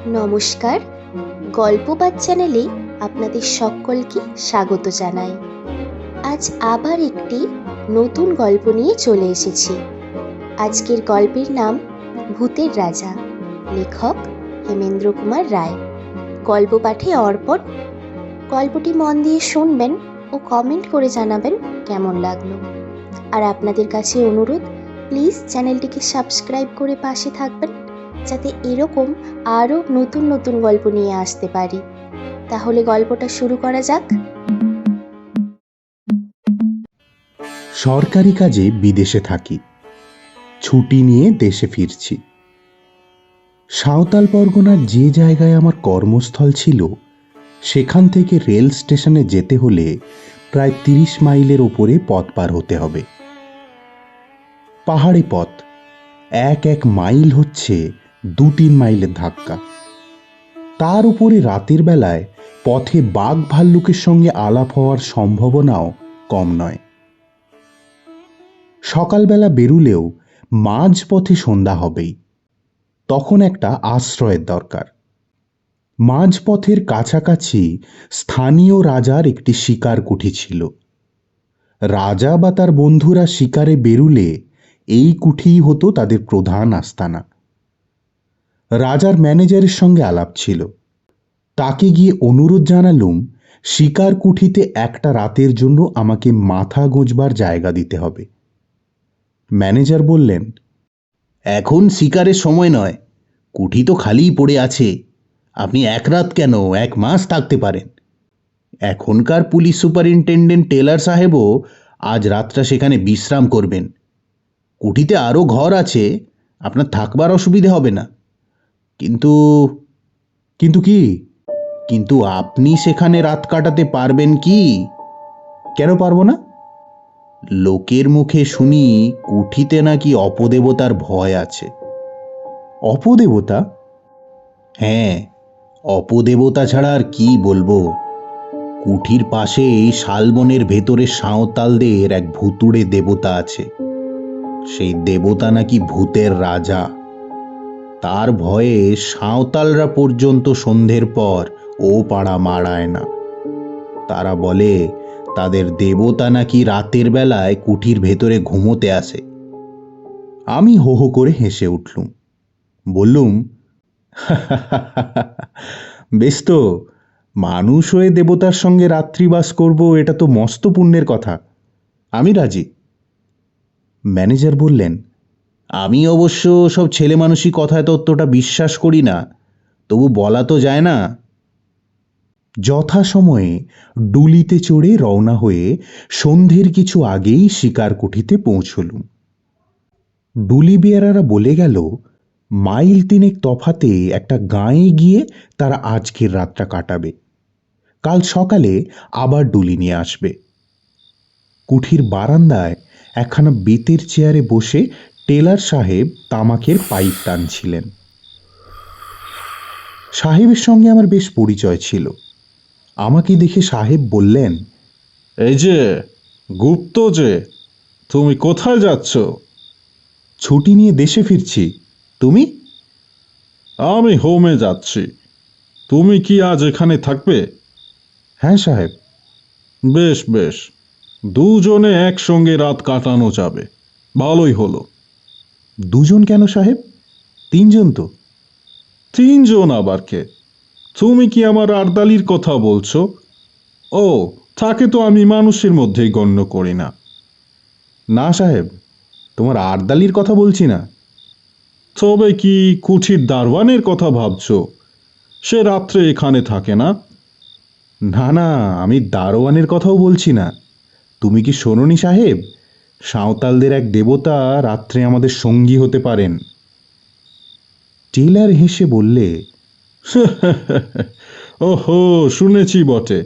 নমস্কার, গল্পপাঠ চ্যানেলে আপনাদের সকলকে স্বাগত জানাই। আজ আবার একটি নতুন গল্প নিয়ে চলে এসেছি। আজকের গল্পের নাম ভূতের রাজা, লেখক হেমেন্দ্র কুমার রায়। গল্প পাঠে অর্পণ। গল্পটি মন দিয়ে শুনবেন ও কমেন্ট করে জানাবেন কেমন লাগলো। আর আপনাদের কাছে অনুরোধ, প্লিজ চ্যানেলটিকে সাবস্ক্রাইব করে পাশে থাকবেন, যাতে এরকম আরও নতুন নতুন গল্প নিয়ে আসতে পারি। তাহলে গল্পটা শুরু করা যাক। সরকারি কাজে বিদেশে থাকি, ছুটি নিয়ে দেশে ফিরছি। সাঁওতাল পরগনার যে জায়গায় আমার কর্মস্থল ছিল, সেখান থেকে রেল স্টেশনে যেতে হলে প্রায় 30 মাইলের ওপরে পথ পার হতে হবে। পাহাড়ি পথ, এক এক মাইল হচ্ছে 2-3 মাইলের ধাক্কা। তার উপরে রাতের বেলায় পথে বাঘ ভাল্লুকের সঙ্গে আলাপ হওয়ার সম্ভাবনাও কম নয়। সকালবেলা বেরুলেও মাঝপথে সন্ধ্যা হবেই, তখন একটা আশ্রয়ের দরকার। মাঝপথের কাছাকাছি স্থানীয় রাজার একটি শিকার কুঠি ছিল। রাজা বা তার বন্ধুরা শিকারে বেরুলে এই কুঠিই হতো তাদের প্রধান আস্তানা। রাজার ম্যানেজারের সঙ্গে আলাপ ছিল। তাকে গিয়ে অনুরোধ জানালুম শিকার কুঠিতে একটা রাতের জন্য আমাকে মাথা গোঁজবার জায়গা দিতে হবে। ম্যানেজার বললেন, এখন শিকারের সময় নয়, কুঠি তো খালিই পড়ে আছে। আপনি এক রাত কেন, 1 মাস থাকতে পারেন। এখনকার পুলিশ সুপারিনটেন্ডেন্ট টেলার সাহেবও আজ রাতটা সেখানে বিশ্রাম করবেন। কুঠিতে আরও ঘর আছে, আপনার থাকবার অসুবিধে হবে না। কিন্তু কিন্তু কি? কিন্তু আপনি সেখানে রাত কাটাতে পারবেন কি? কেন পারবো না? লোকের মুখে শুনি কুঠিতে নাকি অপদেবতার ভয় আছে। অপদেবতা? হ্যাঁ, অপদেবতা ছাড়া আর কি বলবো। কুঠির পাশেই শালবনের ভেতরে সাঁওতালদের এক ভুতুড়ে দেবতা আছে। সেই দেবতা নাকি ভূতের রাজা। তার ভয়ে সাঁওতালরা পর্যন্ত সন্ধ্যের পর ও পাড়া মাড়ায় না। তারা বলে তাদের দেবতা নাকি রাতের বেলায় কুঠির ভেতরে ঘুমোতে আসে। আমি হো হো করে হেসে উঠলুম, বললুম, বেশ তো, মানুষ হয়ে দেবতার সঙ্গে রাত্রিবাস করব, এটা তো মস্ত পুণ্যের কথা। আমি রাজি। ম্যানেজার বললেন, আমি অবশ্য সব ছেলে মানুষই কথায় তত্ত্বটা বিশ্বাস করি না, তবু বলা তো যায় না। যথাসময়ে ডুলিতে চড়ে রওনা হয়ে সন্ধ্যের কিছু আগেই শিকার কুঠিতে পৌঁছলুম। ডুলি বেয়ারারা বলে গেল, মাইল 3 তফাতে একটা গাঁয়ে গিয়ে তারা আজকের রাতটা কাটাবে। কাল সকালে আবার ডুলি নিয়ে আসবে। কুঠির বারান্দায় একখানা বেতের চেয়ারে বসে টেলার সাহেব তামাকের পাইপ টানছিলেন। সাহেবের সঙ্গে আমার বেশ পরিচয় ছিল। আমাকে দেখে সাহেব বললেন, এই যে গুপ্ত, যে তুমি কোথায় যাচ্ছ? ছুটি নিয়ে দেশে ফিরছি। তুমি? আমি হোমে যাচ্ছি। তুমি কি আজ এখানে থাকবে? হ্যাঁ সাহেব। বেশ বেশ, দুজনে একসঙ্গে রাত কাটানো যাবে, ভালোই হলো। 2 জন কেন সাহেব? 3 জন তো। 3 জন আবার কে? তুমি কি আমার আর্দালির কথা বলছো? ও, তাকে তো আমি মানুষের মধ্যেই গণ্য করি না। না সাহেব, তোমার আর্দালির কথা বলছি না। তবে কি কুঠির দারওয়ানের কথা ভাবছো? সে রাত্রে এখানে থাকে না? না না, আমি দারোয়ানের কথাও বলছি না। তুমি কি শোনোনি সাহেব, সাঁওতালদের এক দেবতা রাত্রে আমাদের সঙ্গী হতে পারেন? টেলার হেসে বললে, ওহো, শুনেছি বটে।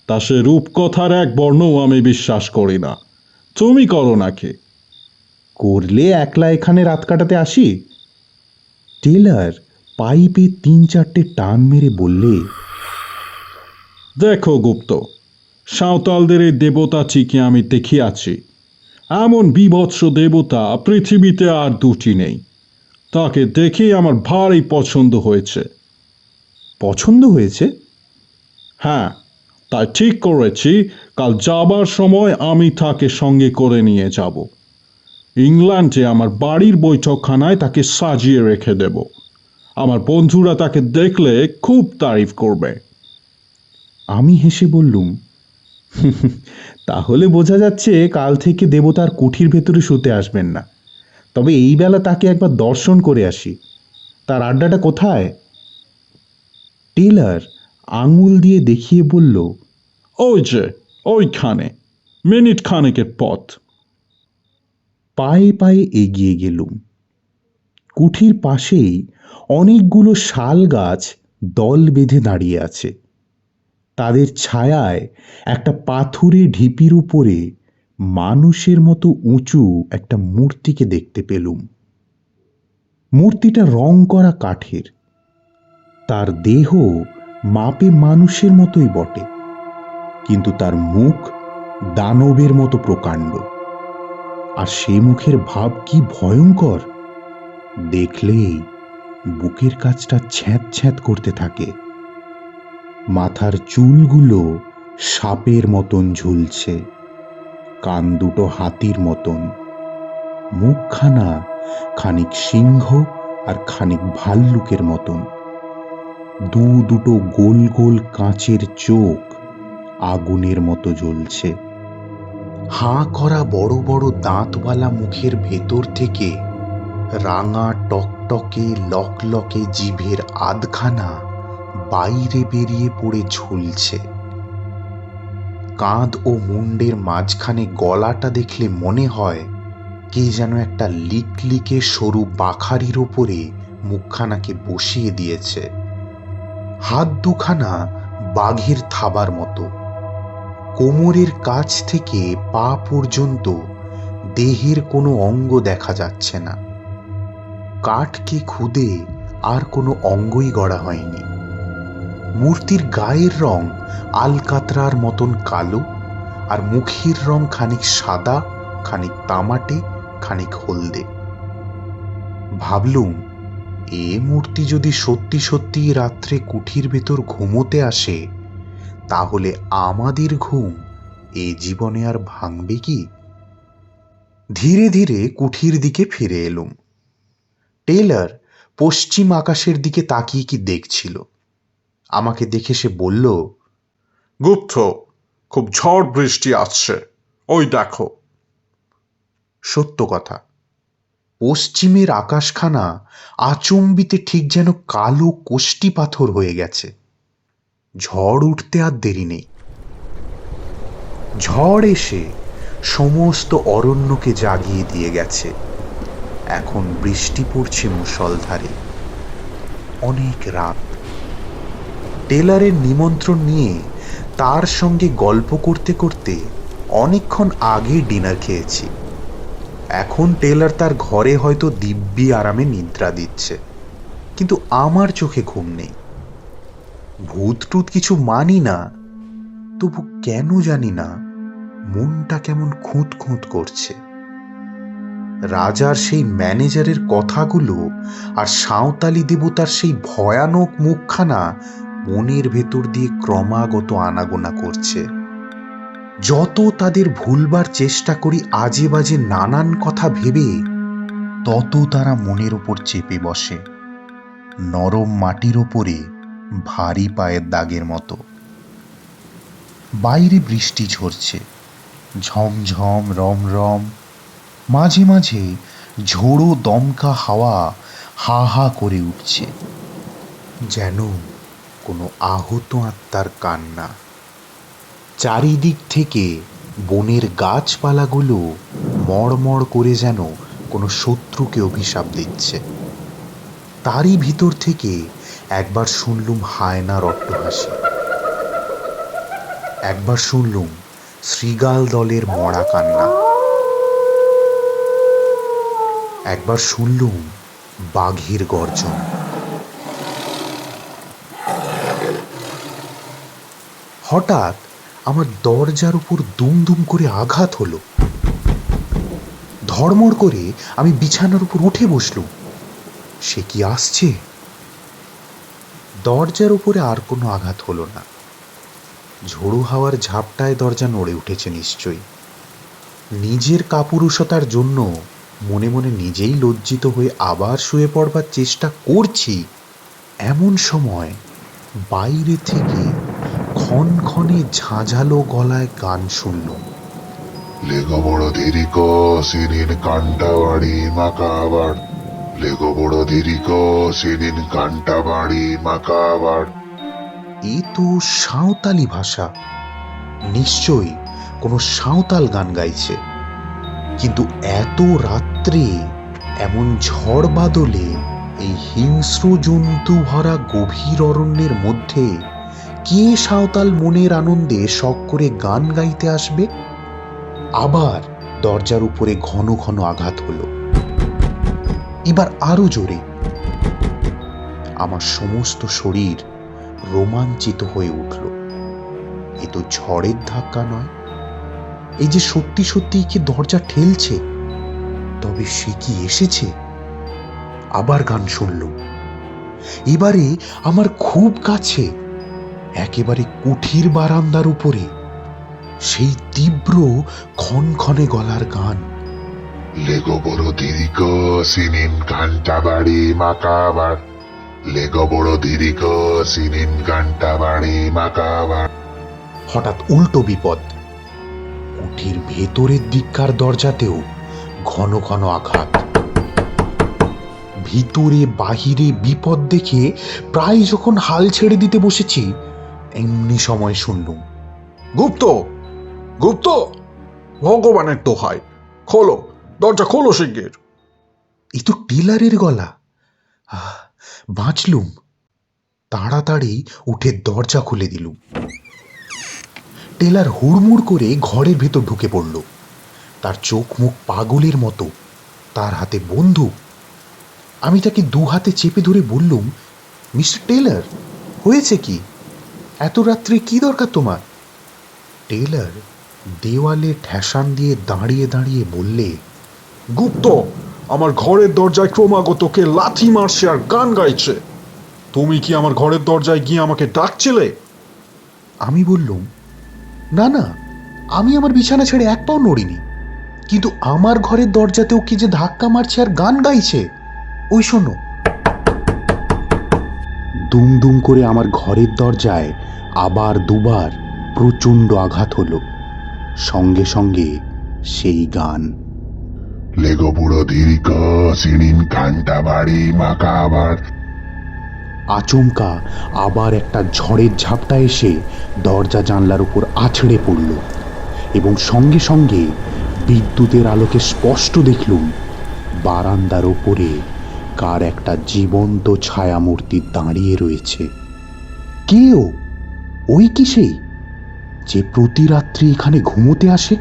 তা সে রূপকথার এক বর্ণও আমি বিশ্বাস করি না। তুমি করো নাকি? করলে একলা এখানে রাত কাটাতে আসি? টেলার পাইপে 3-4টে টান মেরে বললে, দেখো গুপ্ত, সাঁওতালদের এই দেবতাটিকে আমি দেখিয়াছি। এমন বীভৎস দেবতা পৃথিবীতে আর 2টি নেই। তাকে দেখেই আমার ভারী পছন্দ হয়েছে। পছন্দ হয়েছে? হ্যাঁ, তাই ঠিক করেছি কাল যাবার সময় আমি তাকে সঙ্গে করে নিয়ে যাব। ইংল্যান্ডে আমার বাড়ির বৈঠকখানায় তাকে সাজিয়ে রেখে দেব। আমার বন্ধুরা তাকে দেখলে খুব তারিফ করবে। আমি হেসে বললুম, তাহলে বোঝা যাচ্ছে কাল থেকে দেবতার কুঠির ভেতরে শুতে আসবেন না। তবে এই বেলা তাকে একবার দর্শন করে আসি। তার আড্ডাটা কোথায়? টেলর আঙুল দিয়ে দেখিয়ে বলল, ওই যে ওইখানে, মিনিট খানেকের পথ। পায়ে পায়ে এগিয়ে গেলুম। কুঠির পাশেই অনেকগুলো শাল গাছ দল বেঁধে দাঁড়িয়ে আছে। তাদের ছায়ায় একটা পাথুরে ঢিপির উপরে মানুষের মতো উঁচু একটা মূর্তিকে দেখতে পেলুম। মূর্তিটা রং করা কাঠের। তার দেহ মাপে মানুষের মতোই বটে, কিন্তু তার মুখ দানবের মতো প্রকাণ্ড। আর সে মুখের ভাব কি ভয়ঙ্কর! দেখলেই বুকের কাছটা ছ্যাঁত ছ্যাঁত করতে থাকে। মাথার চুলগুলো সাপের মতন ঝুলছে, কান দুটো হাতির মতন, মুখখানা খানিক সিংহ আর খানিক ভাল্লুকের মতন। দুটো গোল গোল কাঁচের চোখ আগুনের মতো জ্বলছে। হাঁ করা বড় বড় দাঁতওয়ালা মুখের ভেতর থেকে রাঙা টকটকে লকলকে জিভের আধখানা বাইরে বেরিয়ে পড়ে ঝুলছে। কাঁধ ও মুন্ডের মাঝখানে গলাটা দেখলে মনে হয় কে যেন একটা লিকলিকে সরু বাখারির ওপরে মুখখানাকে বসিয়ে দিয়েছে। হাত দুখানা বাঘের থাবার মতো। কোমরের কাছ থেকে পা পর্যন্ত দেহের কোনো অঙ্গ দেখা যাচ্ছে না। কাঠকে খুদে আর কোনো অঙ্গই গড়া হয়নি। মূর্তির গায়ের রং আলকাতরার মতন কালো, আর মুখের রং খানিক সাদা, খানিক তামাটে, খানিক হলদে। ভাবলুম, এ মূর্তি যদি সত্যি সত্যি রাত্রে কুঠির ভেতর ঘুমোতে আসে, তাহলে আমাদের ঘুম এ জীবনে আর ভাঙবে কি? ধীরে ধীরে কুঠির দিকে ফিরে এলুম। টেলর পশ্চিম আকাশের দিকে তাকিয়ে কি দেখছিল। আমাকে দেখে সে বলল, গুপ্ত, খুব ঝড় বৃষ্টি আসছে, ওই দেখো। সত্য কথা। পশ্চিমের আকাশখানা আচম্বিতে ঠিক যেন কালো কোষ্টি পাথর হয়ে গেছে। ঝড় উঠতে আর দেরি নেই। ঝড় এসে সমস্ত অরণ্যকে জাগিয়ে দিয়ে গেছে। এখন বৃষ্টি পড়ছে মুষলধারে। অনেক রাত। টেলরের নিমন্ত্রণ নিয়ে তার সঙ্গে গল্প করতে করতে অনেকক্ষণ আগে ডিনার খেয়েছি। এখন টেলর তার ঘরে হয়তো দিব্যি আরামে নিদ্রা দিচ্ছে, কিন্তু আমার চোখে ঘুম নেই। ভূত টুত কিছু মানি না, তবু কেন জানি না মনটা কেমন খুঁত খুঁত করছে। রাজার সেই ম্যানেজারের কথাগুলো আর সাঁওতালি দেবতার সেই ভয়ানক মুখখানা মনের ভেতর দিয়ে ক্রমাগত আনাগোনা করছে। যত তাদের ভুলবার চেষ্টা করি আজে বাজে নানান কথা ভেবে, তত তারা মনের ওপর চেপে বসে, নরম মাটির ওপরে ভারী পায়ের দাগের মতো। বাইরে বৃষ্টি ঝরছে, ঝমঝম রমরম। মাঝে মাঝে ঝোড়ো দমকা হাওয়া হা হা করে উঠছে, যেন কোনো আহত আত্মার কান্না। চারিদিক থেকে বনের গাছপালাগুলো মড়মড় করে যেন কোনো শত্রুকে অভিশাপ দিচ্ছে। তারই ভিতর থেকে একবার শুনলুম হায়নার অট্টহাসি, একবার শুনলুম শৃগাল দলের মরা কান্না, একবার শুনলুম বাঘের গর্জন। হঠাৎ আমার দরজার উপর দুম দুম করে আঘাত হলো। ধড়মড় করে আমি বিছানার উপর উঠে বসলুম। সে কি আসছে? দরজার উপরে আর কোনো আঘাত হলো না। ঝোড়ো হাওয়ার ঝাপটায় দরজা নড়ে উঠেছে নিশ্চয়ই। নিজের কাপুরুষতার জন্য মনে মনে নিজেই লজ্জিত হয়ে আবার শুয়ে পড়বার চেষ্টা করছি, এমন সময় বাইরে থেকে ক্ষণক্ষণে ঝাঁঝালো গলায় গান শুনলুম। লেগো বড় ধীরিক সেদিন কান্টা বাড়ি মাকাবার, লেগো বড় ধীরিক সেদিন কান্টা বাড়ি মাকাবার। এ তো সাঁওতালি ভাষা, নিশ্চয়ই কোনো সাঁওতাল গান গাইছে। কিন্তু এত রাত্রে এমন ঝড় বাদলে এই হিংস্র জন্তু ভরা গভীর অরণ্যের মধ্যে কে সাঁওতাল মনের আনন্দে শখ করে গান গাইতে আসবে? আবার দরজার উপরে ঘন ঘন আঘাত হলো, এবার আরো জোরে। আমার সমস্ত শরীর রোমাঞ্চিত হয়ে উঠল। এ তো ঝড়ের ধাক্কা নয়, এই যে সত্যি সত্যি কি দরজা ঠেলছে। তবে সে কি এসেছে? আবার গান শুনলুম। এবারে আমার খুব কাছে, একেবারে কুঠির বারান্দার উপরে সেই তীব্র ক্ষণক্ষণে গলার গান। লেগো বড় ধীরিক সেদিন কান্টা বাড়ি মাকাবার, লেগো বড় ধীরিক সেদিন কান্টা বাড়ি মাকাবার। হঠাৎ উল্টো বিপদ। কুঠির ভেতরের দিককার দরজাতেও ঘন ঘন আঘাত। ভিতরে বাহিরে বিপদ দেখে প্রায় যখন হাল ছেড়ে দিতে বসেছি, এমনি সময় শুনলুম, গুপ্ত, গুপ্ত, ভগবানের দোহাই, খোলো, দরজা খোলো শিগগির। এই তো টেলারের গলা। বাঁচলুম। তাড়াতাড়ি উঠে দরজা খুলে দিলুম। টেলার হুড়মুড় করে ঘরের ভেতর ঢুকে পড়ল। তার চোখ মুখ পাগলের মতো, তার হাতে বন্দুক। আমি তাকে দু হাতে চেপে ধরে বললুম, মিস্টার টেলার, হয়েছে কি? এত রাত্রে কি দরকার তোমার? টেলার দেওয়ালে ঠেসান দিয়ে দাঁড়িয়ে দাঁড়িয়ে বললে, গুপ্ত, আমার ঘরের দরজায় ক্রমাগত কে লাথি মারছে আর গান গাইছে। তুমি কি আমার ঘরের দরজায় গিয়ে আমাকে ডাকছিলে? আমি বললুম, না না, আমি আমার বিছানা ছেড়ে এক পাও নড়িনি। কিন্তু আমার ঘরের দরজাতেও কি যে ধাক্কা মারছে আর গান গাইছে, ওই শোনো। দুম দুম করে আমার ঘরের দরজায় আবার দুবার প্রচণ্ড আঘাত হলো। সঙ্গে সঙ্গে সেই গান। লেগো বুড়ো ধীরিক সেদিন কান্টা বাড়ি মাকাবার। আচমকা আবার একটা ঝড়ের ঝাপটা এসে দরজা জানলার উপর আছড়ে পড়ল, এবং সঙ্গে সঙ্গে বিদ্যুতের আলোকে স্পষ্ট দেখলুম বারান্দার ওপরে কার একটা জীবন্ত ছায়ামূর্তি দাঁড়িয়ে রয়েছে। কেউ ওই কি সেই যে প্রতি রাত্রি এখানে ঘুমোতে আসে?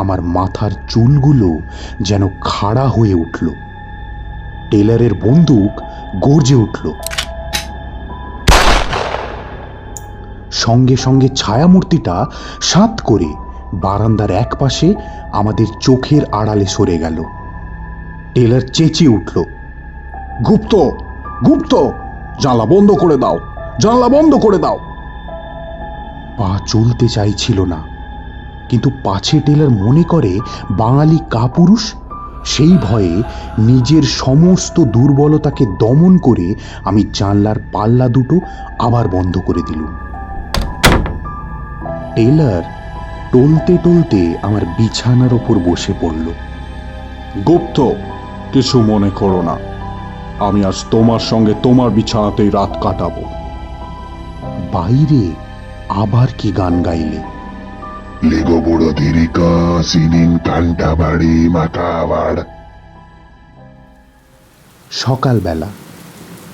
আমার মাথার চুলগুলো যেন খাড়া হয়ে উঠল। টেলারের বন্দুক গর্জে উঠল। সঙ্গে সঙ্গে ছায়ামূর্তিটা সাঁত করে বারান্দার এক পাশে আমাদের চোখের আড়ালে সরে গেল। টেলার চেঁচিয়ে উঠল, গুপ্ত, গুপ্ত, জানলা বন্ধ করে দাও, জানলা বন্ধ করে দাও। পা চলতে চাইছিল না, কিন্তু পাছে টেলার মনে করে বাঙালি কাপুরুষ। সেই ভয়ে নিজের সমস্ত দুর্বলতাকে দমন করে আমি জানলার পাল্লা দুটো আবার বন্ধ করে দিলুম। টেলার টলতে টলতে আমার বিছানার ওপর বসে পড়ল। গুপ্ত, কিছু মনে করো না, আমি আজ তোমার সঙ্গে তোমার বিছানাতেই রাত কাটাবো। বাইরে আবার কি গান গাইলে। লেগো বুড়ো ধীরিক সেদিন কান্টা বাড়ি মাকাবার। সকালবেলা,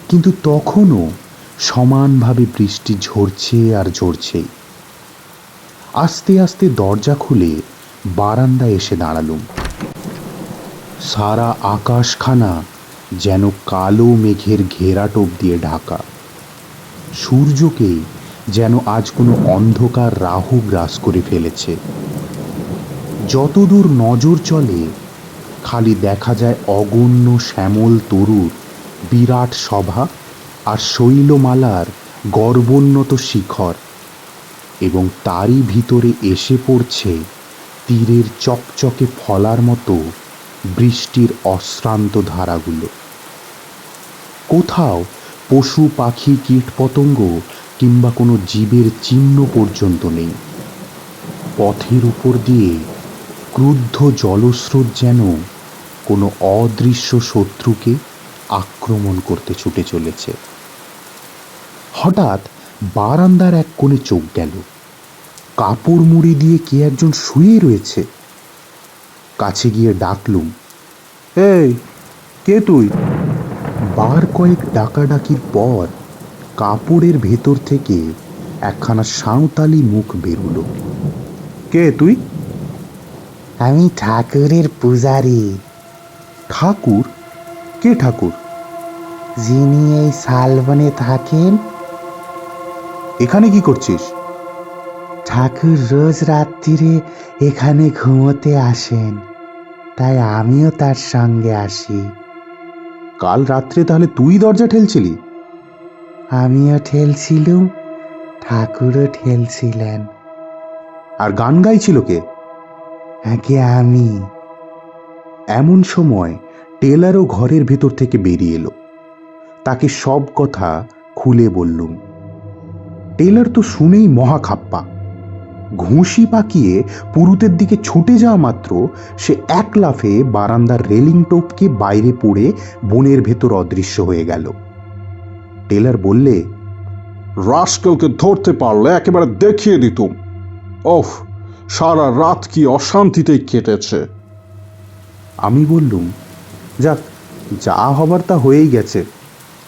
কিন্তু তখনও সমানভাবে বৃষ্টি ঝরছে আর ঝরছেই। আস্তে আস্তে দরজা খুলে বারান্দায় এসে দাঁড়ালুম। সারা আকাশখানা যেন কালো মেঘের ঘেরাটোপ দিয়ে ঢাকা। সূর্যকে যেন আজ কোনো অন্ধকার রাহু গ্রাস করে ফেলেছে। যতদূর নজর চলে খালি দেখা যায় অগণ্য শ্যামল তরুর বিরাট সভা আর শৈলমালার গর্বোন্নত শিখর, এবং তারই ভিতরে এসে পড়ছে তীরের চকচকে ফলার মতো বৃষ্টির অশ্রান্ত ধারাগুলো। কোথাও পশু পাখি কীটপতঙ্গ কিংবা কোনো জীবের চিহ্ন পর্যন্ত নেই। পথের উপর দিয়ে ক্রুদ্ধ জলস্রোত যেন কোনো অদৃশ্য শত্রুকে আক্রমণ করতে ছুটে চলেছে। হঠাৎ বারান্দার এক কোণে চোখ গেল। কাপড় মুড়ি দিয়ে কে একজন শুয়ে রয়েছে। কাছে গিয়ে ডাকলুম, এই, কে তুই? বার কয়েক ডাকাডাকির পর কাপড়ের ভেতর থেকে একখানা সাঁওতালি মুখ বেরুলো। কে তুই? আমি ঠাকুরের পূজারী। ঠাকুর? কে ঠাকুর? যিনি এই শালবনে থাকেন। এখানে কি করছিস? ঠাকুর রোজ রাত্রিরে এখানে ঘুমোতে আসেন, তাই আমিও তার সঙ্গে আসি। কাল রাত্রে তাহলে তুই দরজা ঠেলছিলি? আমিও ঠেলছিলুম, ঠাকুরও ঠেলছিলেন। আর গান গাইছিল কে? আগে আমি। এমন সময় টেলারও ঘরের ভেতর থেকে বেরিয়ে এলো। তাকে সব কথা খুলে বললুম। টেলার তো শুনেই মহা খাপ্পা। ঘুষি পাকিয়ে পুরুতের দিকে ছুটে যাওয়া মাত্র সে এক লাফে বারান্দার রেলিং টপকে বাইরে পড়ে বনের ভেতর অদৃশ্য হয়ে গেল। টেলার বললে, রাস্কেলকে ধরতে পারলে একেবারে দেখিয়ে দিতুম। ওফ, সারা রাত কি অশান্তিতেই কেটেছে। আমি বললুম, যাক, যা হবার তা হয়েই গেছে।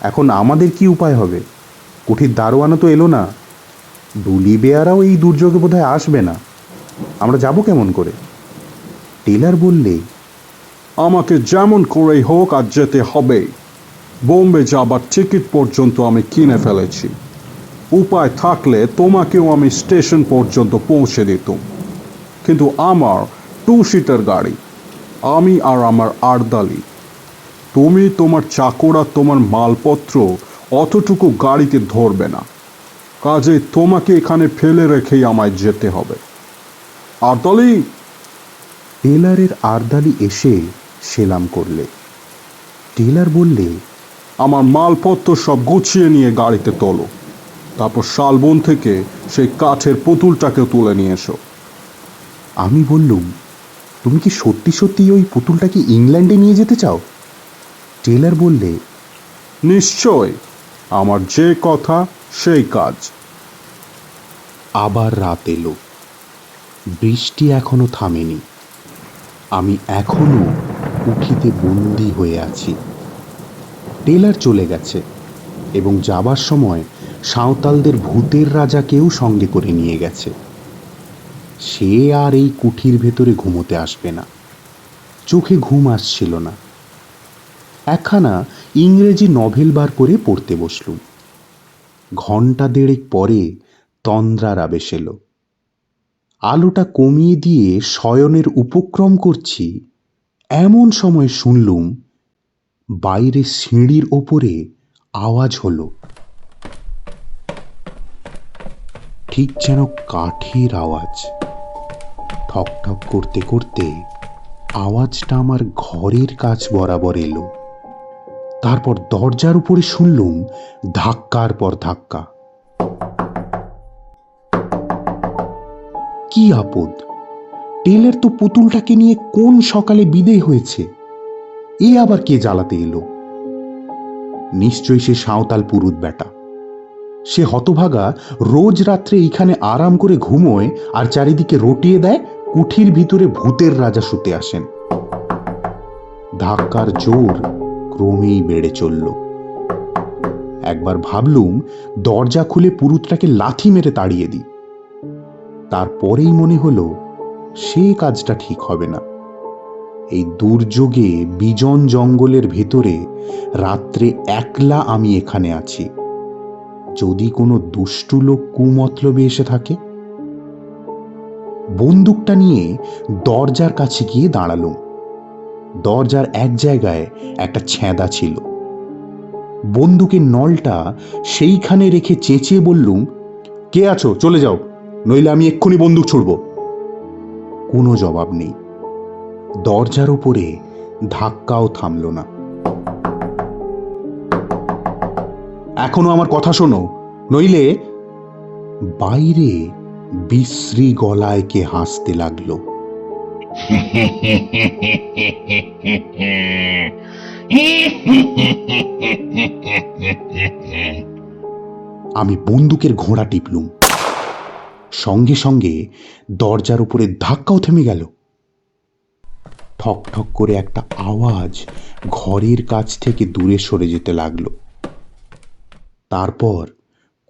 এখন আমাদের কি উপায় হবে? কুঠির দারোয়ানও তো এলো না। ডুলি বেয়ারাও এই দুর্যোগে বোধহয় আসবে না। আমরা যাব কেমন করে? টেলার বললে, আমাকে যেমন করেই হোক আজ যেতে হবে। বোম্বে যাবার টিকিট পর্যন্ত আমি কিনে ফেলেছি। উপায় থাকলে তোমাকেও আমি স্টেশন পর্যন্ত পৌঁছে দিতুম, কিন্তু আমার 2 সিটার গাড়ি, আমি আর আমার আর্দালি। তুমি, তোমার চাকর আর তোমার মালপত্র অতটুকু গাড়িতে ধরবে না। কাজে তোমাকে এখানে ফেলে রেখেই আমায় যেতে হবে। আর্দালি! টেলারের আর্দালি এসে সেলাম করলে। টেলার বললে, আমার মালপত্র সব গুছিয়ে নিয়ে গাড়িতে তোলো, তারপর শালবন থেকে সেই কাঠের পুতুলটাকে তুলে নিয়ে এসো। আমি বললুম, তুমি কি সত্যি সত্যি ওই পুতুলটাকে ইংল্যান্ডে নিয়ে যেতে চাও? টেলার বললে, নিশ্চয়, আমার যে কথা সেই কাজ। আবার রাত এলো। বৃষ্টি এখনো থামেনি। আমি এখনো উঠিতে বন্দি হয়ে আছি। টেলার চলে গেছে এবং যাবার সময় সাঁওতালদের ভূতের রাজাকেও সঙ্গে করে নিয়ে গেছে। সে আর এই কুঠির ভেতরে ঘুমোতে আসবে না। চোখে ঘুম আসছিল না। একখানা ইংরেজি নভেল বার করে পড়তে বসলুম। ঘণ্টা দেড়েক পরে তন্দ্রার আবেশ এলো। আলোটা কমিয়ে দিয়ে শয়নের উপক্রম করছি, এমন সময় শুনলুম বাইরে সিঁড়ির ওপরে আওয়াজ হলো। ঠিক যেন কাঠের আওয়াজ। ঠক ঠক করতে করতে আওয়াজটা আমার ঘরের কাছ বরাবর এলো। তারপর দরজার উপরে শুনলুম ধাক্কার পর ধাক্কা। কি আপদ! টেলার তো পুতুলটাকে নিয়ে কোন সকালে বিদেয় হয়েছে। এ আবার কে জ্বালাতে এলো? নিশ্চয়ই সে সাঁওতাল পুরুত বেটা। সে হতভাগা রোজ রাত্রে এইখানে আরাম করে ঘুমোয় আর চারিদিকে রটিয়ে দেয় কুঠির ভিতরে ভূতের রাজা শুতে আসেন। ধাক্কার জোর ক্রমেই বেড়ে চলল। একবার ভাবলুম দরজা খুলে পুরুতটাকে লাথি মেরে তাড়িয়ে দিই। তারপরেই মনে হলো সে কাজটা ঠিক হবে না। এই দুর্যোগে বিজন জঙ্গলের ভেতরে রাত্রে একলা আমি এখানে আছি। যদি কোনো দুষ্টু লোক কুমতলবে এসে থাকে। বন্দুকটা নিয়ে দরজার কাছে গিয়ে দাঁড়ালুম। দরজার এক জায়গায় একটা ছেঁদা ছিল। বন্দুকের নলটা সেইখানে রেখে চেঁচিয়ে বললুম, কে আছো, চলে যাও, নইলে আমি এক্ষুনি বন্দুক ছুড়ব। কোনো জবাব নেই। দরজার উপরে ধাক্কাও থামল না। এখনো আমার কথা শোনো, নইলে। বাইরে বিশ্রী গলায় কে হাসতে লাগলো। আমি বন্দুকের ঘোড়া টিপলুম। সঙ্গে সঙ্গে দরজার উপরে ধাক্কাও থেমে গেল। ঠক ঠক করে একটা আওয়াজ ঘরের কাছ থেকে দূরে সরে যেতে লাগলো। তারপর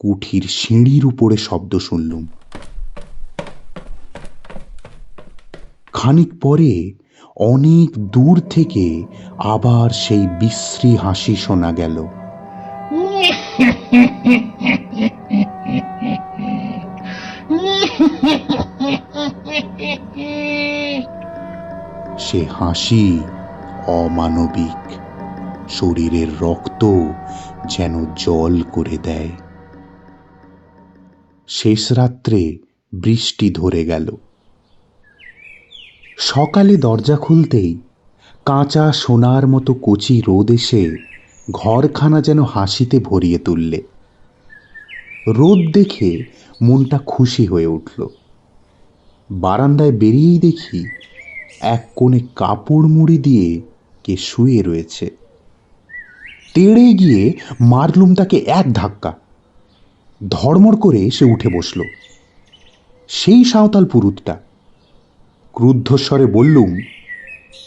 কুঠির সিঁড়ির উপরে শব্দ শুনলুম। খানিক পরে অনেক দূর থেকে আবার সেই বিশ্রী হাসি শোনা গেল। সে হাসি অমানবিক, শরীরের রক্ত যেন জল করে দেয়। শেষ রাত্রে বৃষ্টি ধরে গেল। সকালে দরজা খুলতেই কাঁচা সোনার মতো কচি রোদ এসে ঘরখানা যেন হাসিতে ভরিয়ে তুললে। রোদ দেখে মনটা খুশি হয়ে উঠল। বারান্দায় বেরিয়েই দেখি এক কোণে কাপড় মুড়ি দিয়ে কে শুয়ে রয়েছে। তেড়ে গিয়ে মারলুম তাকে এক ধাক্কা। ধড়মড় করে সে উঠে বসল। সেই সাঁওতাল পুরুতটা। ক্রুদ্ধস্বরে বললুম,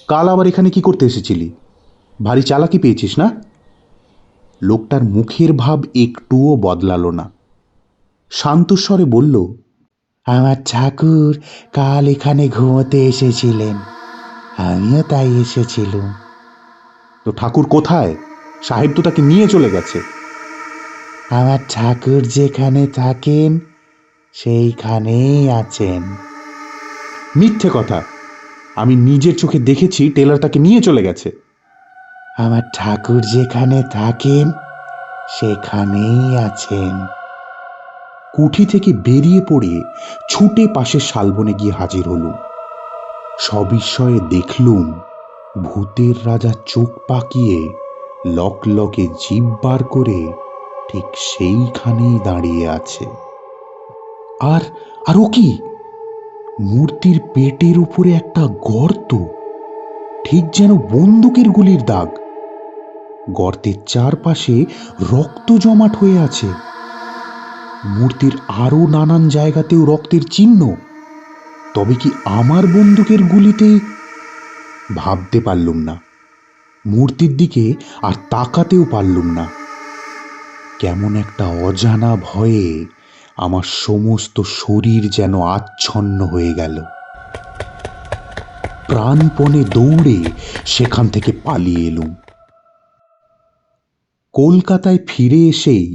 কাল আবার এখানে কি করতে এসেছিলি? ভারী চালাকি পেয়েছিস না? লোকটার মুখের ভাব একটুও বদলালো না। শান্তস্বরে বলল, আমার ঠাকুর কাল এখানে ঘুমোতে এসেছিলেন, আমিও তাই এসেছিলুম। তো ঠাকুর কোথায়? সাহেব তো তাকে নিয়ে চলে গেছে। আমার ঠাকুর যেখানে থাকেন সেইখানেই আছেন। মিথ্যে কথা, আমি নিজের চোখে দেখেছি টেলার তাকে নিয়ে চলে গেছে। আমার ঠাকুর যেখানে থাকেন সেখানেই আছেন। কুঠি থেকে বেরিয়ে পড়ে ছুটে পাশের শালবনে গিয়ে হাজির হলুম। সবিস্ময়ে দেখলুম ভূতের রাজা চোখ পাকিয়ে লকলকে জিভ বার করে ঠিক সেইখানেই দাঁড়িয়ে আছে। আর ও কি? মূর্তির পেটের উপরে একটা গর্ত, ঠিক যেন বন্দুকের গুলির দাগ। গর্তের চারপাশে রক্ত জমাট হয়ে আছে। মূর্তির আরো নানান জায়গাতেও রক্তের চিহ্ন। তবে কি আমার বন্দুকের গুলিতেই? ভাবতে পারলুম না। মূর্তির দিকে আর তাকাতেও পারলুম না। কেমন একটা অজানা ভয়ে আমার সমস্ত শরীর যেন আচ্ছন্ন হয়ে গেল। প্রাণপণে দৌড়ে সেখান থেকে পালিয়ে এলুম। কলকাতায় ফিরে এসেই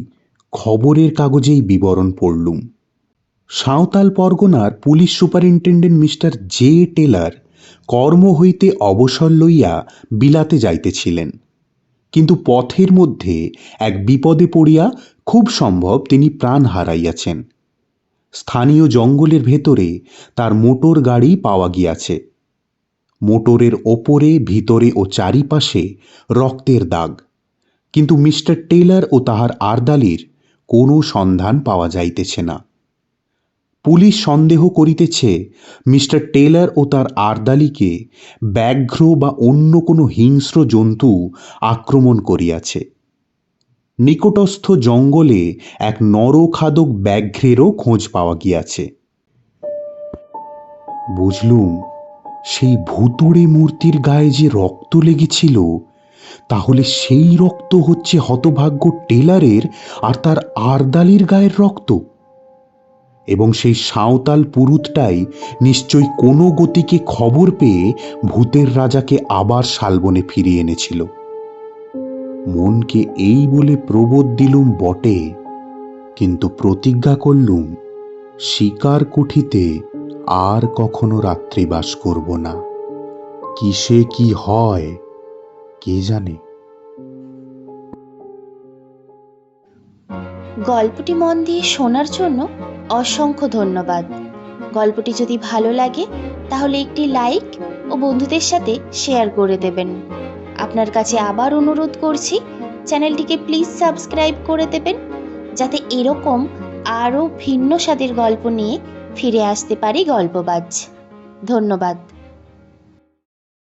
খবরের কাগজেই বিবরণ পড়লুম। সাঁওতাল পরগনার police superintendent mister J Taylor কর্ম হইতে অবসর লইয়া বিলাতে যাইতেছিলেন, কিন্তু পথের মধ্যে এক বিপদে পড়িয়া খুব সম্ভব তিনি প্রাণ হারাইয়াছেন। স্থানীয় জঙ্গলের ভেতরে তার মোটর গাড়ি পাওয়া গিয়াছে। মোটরের ওপরে, ভিতরে ও চারিপাশে রক্তের দাগ, কিন্তু মিস্টার টেলার ও তাহার আরদালির কোনো সন্ধান পাওয়া যাইতেছে না। পুলিশ সন্দেহ করিতেছে মিস্টার টেলার ও তার আরদালিকে ব্যাঘ্র বা অন্য কোনো হিংস্র জন্তু আক্রমণ করিয়াছে। নিকটস্থ জঙ্গলে এক নরখাদক ব্যাঘ্রেরও খোঁজ পাওয়া গিয়াছে। বুঝলুম সেই ভুতুড়ে মূর্তির গায়ে যে রক্ত লেগেছিল, তাহলে সেই রক্ত হচ্ছে হতভাগ্য টেলারের আর তার আরদালির গায়ের রক্ত। এবং সেই সাঁওতাল পুরুতটাই নিশ্চয়ই কোনো গতিকে খবর পেয়ে ভূতের রাজাকে আবার শালবনে ফিরিয়ে এনেছিল। মনকে এই বলে প্রবোধ দিলুম বটে, কিন্তু প্রতিজ্ঞা করলুম শিকার কুঠিতে আর কখনো রাত্রিবাস করব না। কিসে কি হয় কে জানে। গল্পটি মন দিয়ে শোনার জন্য অসংখ্য ধন্যবাদ। গল্পটি যদি ভালো লাগে তাহলে একটি লাইক ও বন্ধুদের সাথে শেয়ার করে দেবেন। আপনার কাছে আবার অনুরোধ করছি, চ্যানেলটিকে প্লিজ সাবস্ক্রাইব করে দেবেন, যাতে এরকম আরও ভিন্ন স্বাদের গল্প নিয়ে ফিরে আসতে পারি গল্পবাজ। ধন্যবাদ।